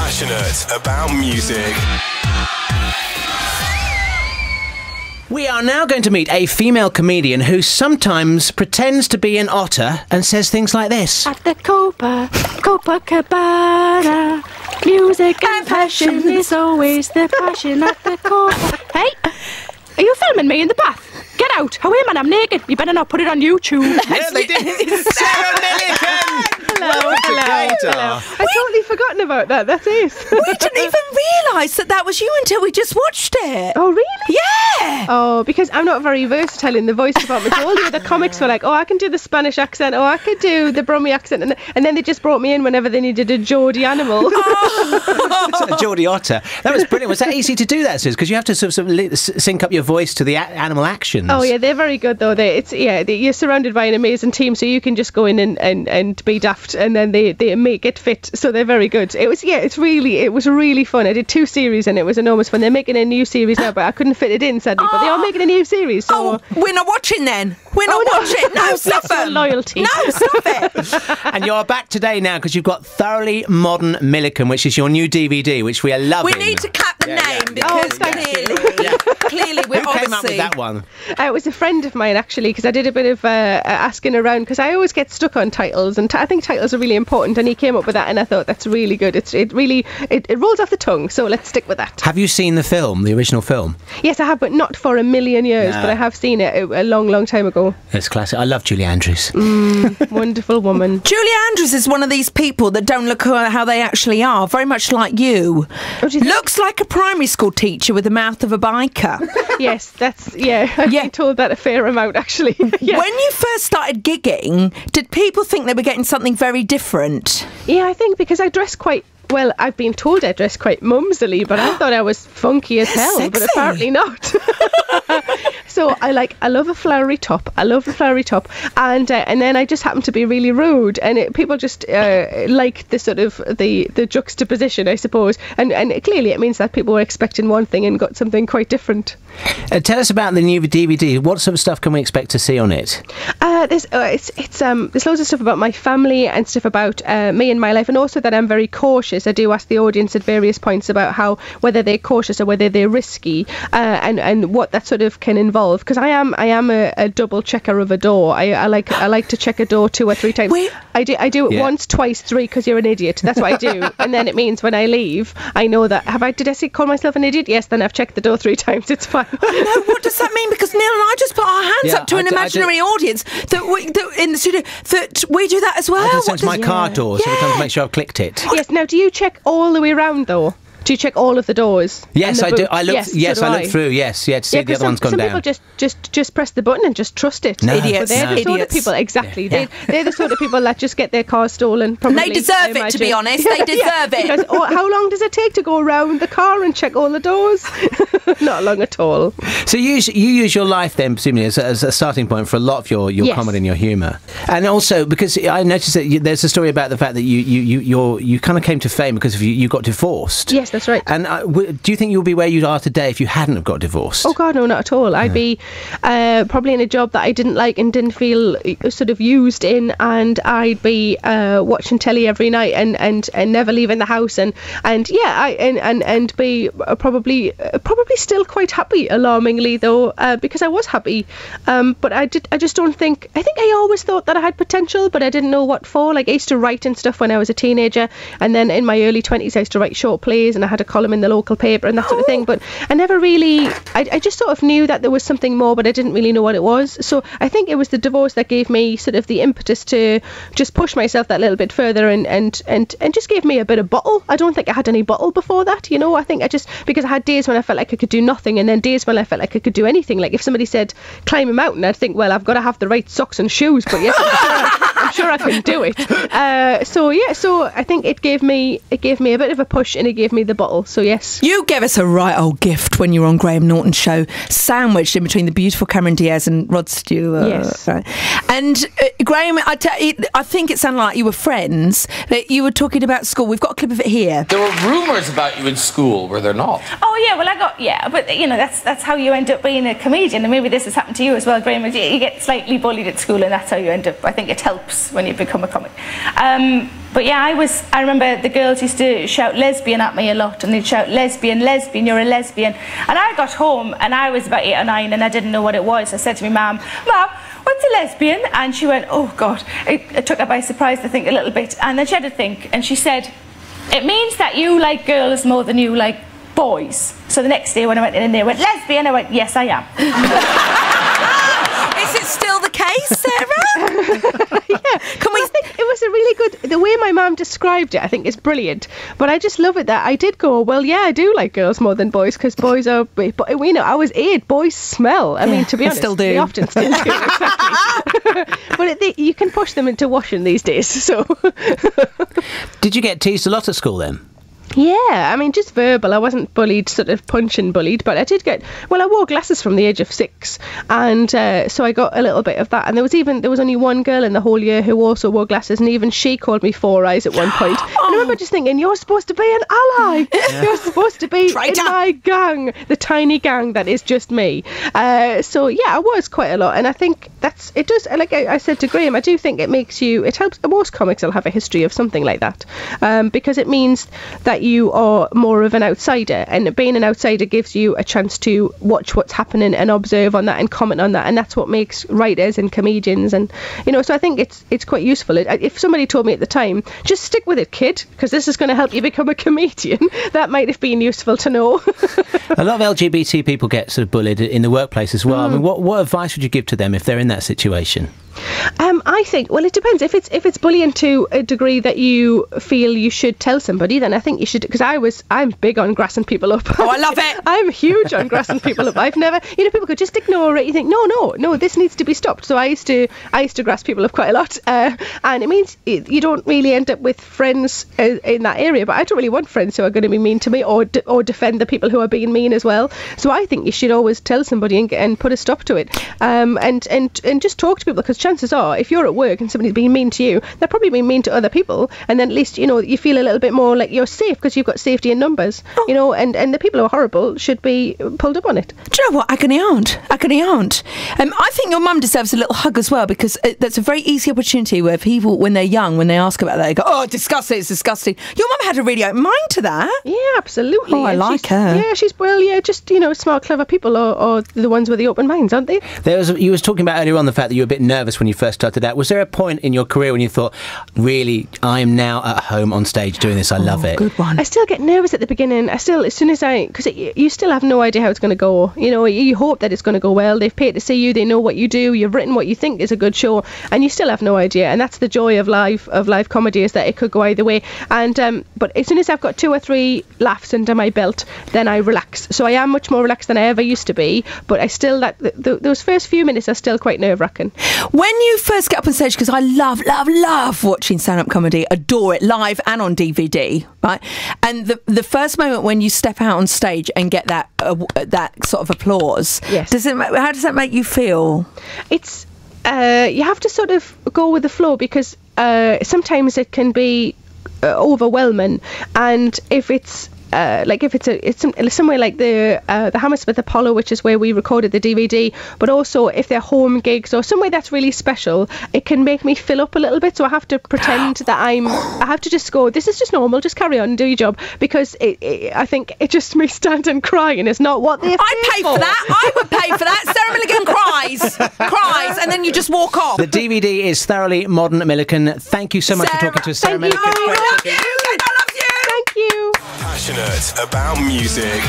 Passionate about music. We are now going to meet a female comedian who sometimes pretends to be an otter and says things like this. At the Copacabana, music and passion is always the passion at the Copa. Hey, are you filming me in the bath? Get out! Away, man, I'm naked. You better not put it on YouTube. Yeah, they did. Sarah Millican! Hello. I'd totally forgotten about that. That's it. We didn't even realise that was you until we just watched it. Oh, really? Yeah. Oh, because I'm not very versatile in the voice department. So all the other comics were like, oh, I can do the Spanish accent, oh, I could do the Brummie accent. And then they just brought me in whenever they needed a Geordie animal. A Geordie otter. That was brilliant. Was that easy to do that, Sis? Because you have to sort of sync up your voice to the animal actions. Oh, yeah, they're very good, though. You're surrounded by an amazing team, so you can just go in and be daft, and then they make it fit. So they're very good. It was really fun. I did 2 series, and it was enormous fun. They're making a new series now, but I couldn't fit it in, sadly. But they are making a new series. So. We're not watching then. We're not watching. No, stop it. Loyalty. No, stop it. And you're back today now because you've got Thoroughly Modern Millican, which is your new DVD, which we are loving. We need to cut the name because clearly we're Who came up with that one? It was a friend of mine, actually, because I did a bit of asking around, because I always get stuck on titles, and I think titles are really important, and he came up with that, and I thought that's really good. It rolls off the tongue, so let's stick with that. Have you seen the film, the original film? Yes, I have, but not for a million years, but I have seen it a long time ago. It's classic. I love Julie Andrews. Wonderful woman. Julie Andrews is one of these people that don't look how they actually are, very much like you. Looks like a primary school teacher with the mouth of a biker. Yes, I've been told that a fair amount, actually. Yeah. When you first started gigging, did people think they were getting something very different? Yeah, I think because I dress quite... Well, I've been told I dress quite mumsily, but I thought I was funky as hell, sexy. But apparently not. So I love a flowery top. And then I just happen to be really rude, and people just like the sort of the juxtaposition, I suppose. And clearly it means that people were expecting one thing and got something quite different. Tell us about the new DVD. What sort of stuff can we expect to see on it? There's loads of stuff about my family and stuff about me and my life, and also that I'm very cautious. I do ask the audience at various points about whether they're cautious or whether they're risky, and what that sort of can involve. Because I am a double checker of a door. I like to check a door 2 or 3 times. I do it once, twice, 3 because you're an idiot. That's what I do. And then it means when I leave, I know that did I call myself an idiot? Yes. Then I've checked the door 3 times. It's fine. No, what does that mean? Because Neil and I just put our hands up to an imaginary audience that in the studio that we do that as well. I just sense my car door, so we have to make sure I've clicked it. Yes. Now, do you check all the way around though? Do you check all of the doors? Yes, I do. I look through. Yes, to see if the other one's gone down. Some people just press the button and just trust it. No, idiots. They're the sort of people. Exactly. Yeah. They're the sort of people that just get their cars stolen. Probably, they deserve it, to be honest. They deserve it. Because, how long does it take to go around the car and check all the doors? Not long at all. So you use your life then, presumably, as a starting point for a lot of your comedy and your humour. And also because I noticed that there's a story about the fact that you kind of came to fame because you got divorced. Yes, that's right. And do you think you'll be where you are today if you hadn't have got divorced? Oh God, no, not at all. I'd be probably in a job that I didn't like and didn't feel sort of used in, and I'd be watching telly every night and never leaving the house and be probably still quite happy, alarmingly though, because I was happy, but I just don't think. I think I always thought that I had potential, but I didn't know what for. Like I used to write and stuff when I was a teenager, and then in my early 20s I used to write short plays, and I had a column in the local paper and that sort of thing, but I never really, I just sort of knew that there was something more, but I didn't really know what it was. So I think it was the divorce that gave me sort of the impetus to just push myself that little bit further and just gave me a bit of bottle. I don't think I had any bottle before that, you know. I think because I had days when I felt like I could do nothing, and then days when I felt like I could do anything. Like if somebody said climb a mountain, I'd think, well, I've got to have the right socks and shoes, but yes, I'm sure I can do it. So I think it gave me a bit of a push, and it gave me the bottle. So yes. You gave us a right old gift when you were on Graham Norton's show, sandwiched in between the beautiful Cameron Diaz and Rod Stewart. Yes. And Graham, I think it sounded like you were friends, that you were talking about school. We've got a clip of it here. There were rumours about you in school, were there not? Oh yeah, well but you know that's how you end up being a comedian, and maybe this has happened to you as well, Graham. You get slightly bullied at school, and that's how you end up. I think it helps when you become a comic. But yeah, I remember the girls used to shout lesbian at me a lot, and they'd shout lesbian, lesbian, you're a lesbian. And I got home and I was about 8 or 9 and I didn't know what it was. I said to my mum, what's a lesbian? And she went, oh God. It took her by surprise, I think, a little bit. And then she had to think, and she said, it means that you like girls more than you like boys. So the next day when I went in and they went, lesbian, I went, yes, I am. Is it still the case, Sarah? Yeah. I think it was a really good... The way my mum described it, I think, is brilliant. But I just love it that I did go, well, yeah, I do like girls more than boys, because boys are... But, you know, I was 8. Boys smell. I mean, to be honest, still do. They often still do, exactly. But you can push them into washing these days, so... Did you get teased a lot at school then? Yeah, I mean, just verbal. I wasn't bullied, sort of punching bullied, but I did get... Well, I wore glasses from the age of 6, and so I got a little bit of that. And there was only one girl in the whole year who also wore glasses, and even she called me Four Eyes at one point. And I remember just thinking, you're supposed to be an ally. You're supposed to be in my gang, the tiny gang that is just me. So yeah, I was quite a lot, and I think it does, like I said to Graham, I do think it helps. Most comics will have a history of something like that, because it means that you are more of an outsider, and being an outsider gives you a chance to watch what's happening and observe on that and comment on that, and that's what makes writers and comedians, and you know, so I think it's quite useful. If somebody told me at the time, just stick with it, kid, because this is going to help you become a comedian, that might have been useful to know. A lot of LGBT people get sort of bullied in the workplace as well. I mean, what advice would you give to them if they're in that situation? I think, well, it depends. If it's bullying to a degree that you feel you should tell somebody, then I think you should, because I'm big on grassing people up. Oh, I love it. I'm huge on grassing people up. I've never, people could just ignore it. You think, no, this needs to be stopped. So I used to grass people up quite a lot, and it means you don't really end up with friends in that area. But I don't really want friends who are going to be mean to me or defend the people who are being mean as well. So I think you should always tell somebody and put a stop to it, and just talk to people, because chances are, if you're at work and somebody's being mean to you, they're probably being mean to other people, and then at least you feel a little bit more like you're safe, because you've got safety in numbers. And the people who are horrible should be pulled up on it. Do you know what? Agony aunt. I think your mum deserves a little hug as well, because that's a very easy opportunity where people, when they're young, when they ask about that, they go, oh, disgusting, it's disgusting. Your mum had a really open mind to that. Yeah, absolutely. Oh, I like her. Yeah, just smart, clever people are the ones with the open minds, aren't they? You was talking about earlier on the fact that you were a bit nervous when you first started out. Was there a point in your career when you thought, really, I am now at home on stage doing this, I love it? Good one. I still get nervous at the beginning. As soon as because you still have no idea how it's going to go. You hope that it's going to go well. They've paid to see you. They know what you do. You've written what you think is a good show, and you still have no idea. And that's the joy of live comedy, is that it could go either way. And but as soon as I've got 2 or 3 laughs under my belt, then I relax. So I am much more relaxed than I ever used to be. But I still those first few minutes are still quite nerve-wracking. When you first get up on stage, because I love watching stand-up comedy, adore it live and on DVD, right? And the first moment when you step out on stage and get that sort of applause, yes. How does that make you feel? It's you have to sort of go with the flow, because sometimes it can be overwhelming, and if it's it's somewhere like the Hammersmith Apollo, which is where we recorded the DVD, but also if they're home gigs or somewhere that's really special, it can make me fill up a little bit. So I have to pretend that I have to just go, this is just normal, just carry on and do your job, because I think it just me standing crying is not what they're I'd pay for that. I would pay for that. Sarah Millican cries, and then you just walk off. The DVD is thoroughly Modern Millican. Thank you so much for talking to us, Sarah Millican. I love you. Thank you. Passionate about music.